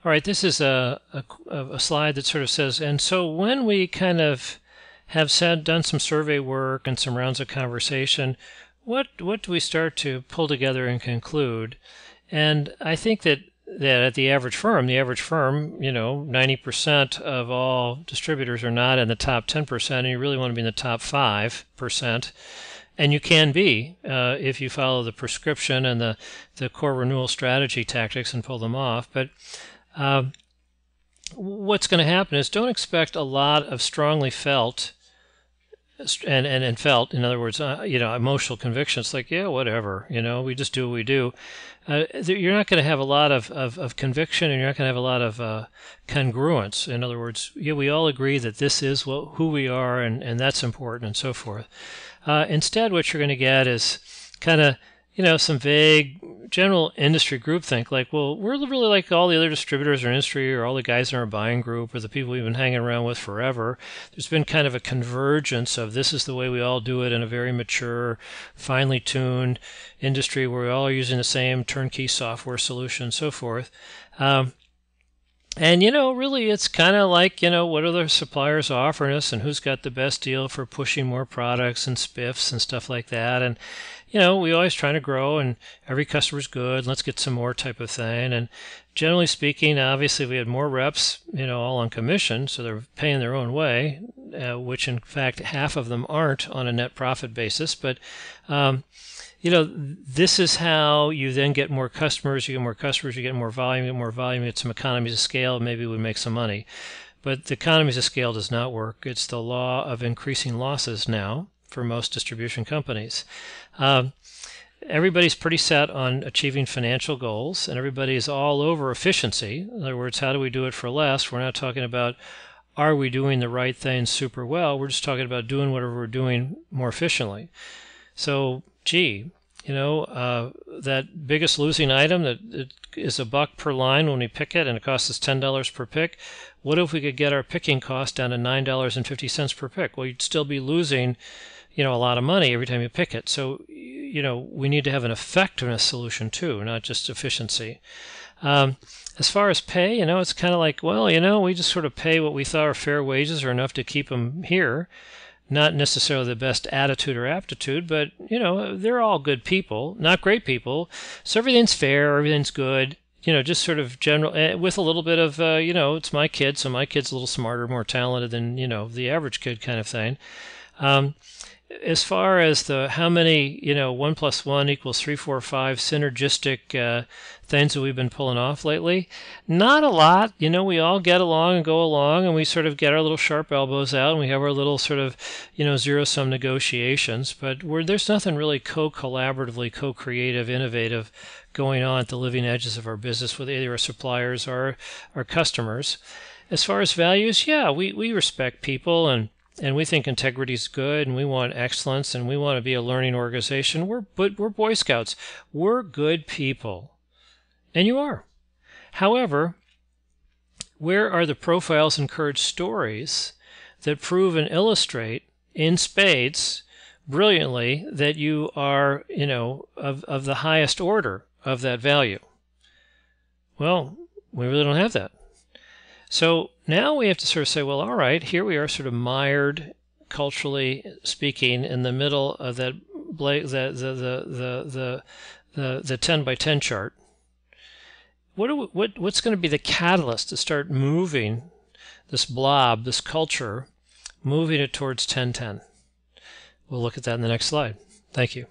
All right, this is a slide that sort of says, and so when we kind of have done some survey work and some rounds of conversation, what do we start to pull together and conclude? And I think that at the average firm, 90% of all distributors are not in the top 10%, and you really want to be in the top 5%. And you can be if you follow the prescription and the core renewal strategy tactics and pull them off. But what's going to happen is don't expect a lot of strongly felt and felt, in other words, emotional convictions like, yeah, whatever, we just do what we do. You're not going to have a lot of conviction, and you're not going to have a lot of congruence. In other words, yeah, we all agree that this is who we are, and that's important, and so forth. Instead, what you're going to get is kind of, some vague general industry groupthink, like, well, we're really like all the other distributors in our industry, or all the guys in our buying group, or the people we've been hanging around with forever. There's been kind of a convergence of this is the way we all do it in a very mature, finely tuned industry where we all are using the same turnkey software solution and so forth. And, really it's kind of like, what are the suppliers offering us and who's got the best deal for pushing more products and spiffs and stuff like that. And, we always trying to grow, and every customer's good. Let's get some more type of thing. And generally speaking, obviously we had more reps, all on commission, so they're paying their own way, which in fact half of them aren't on a net profit basis. But this is how you then get more customers. You get more customers, you get more volume, you get some economies of scale, maybe we make some money. But the economies of scale does not work. It's the law of increasing losses now for most distribution companies. Everybody's pretty set on achieving financial goals, and everybody is all over efficiency. In other words, how do we do it for less? We're not talking about are we doing the right thing super well. We're just talking about doing whatever we're doing more efficiently. So, that biggest losing item that it is $1 per line when we pick it, and it costs us $10 per pick. What if we could get our picking cost down to $9.50 per pick? Well, you'd still be losing, a lot of money every time you pick it. So, we need to have an effectiveness solution too, not just efficiency. As far as pay, it's kind of like, well, we just sort of pay what we thought are fair wages or enough to keep them here. Not necessarily the best attitude or aptitude, but, they're all good people, not great people. So everything's fair, everything's good, just sort of general, with a little bit of, it's my kid, so my kid's a little smarter, more talented than, the average kid kind of thing. As far as how many, 1 + 1 = 3, 4, 5 synergistic things that we've been pulling off lately, not a lot. We all get along and go along, and we sort of get our little sharp elbows out, and we have our little sort of, zero-sum negotiations. But there's nothing really co-collaboratively, co-creative, innovative going on at the living edges of our business with either our suppliers or our customers. As far as values, yeah, we respect people, and we think integrity is good, and we want excellence, and we want to be a learning organization. We're Boy Scouts. We're good people. And you are. However, where are the profiles and courage stories that prove and illustrate in spades brilliantly that you are, of the highest order of that value? Well, we really don't have that. So now we have to sort of say, well, all right, here we are sort of mired, culturally speaking, in the middle of the 10 by 10 chart. What's going to be the catalyst to start moving this blob, this culture, moving it towards 10-10? We'll look at that in the next slide. Thank you.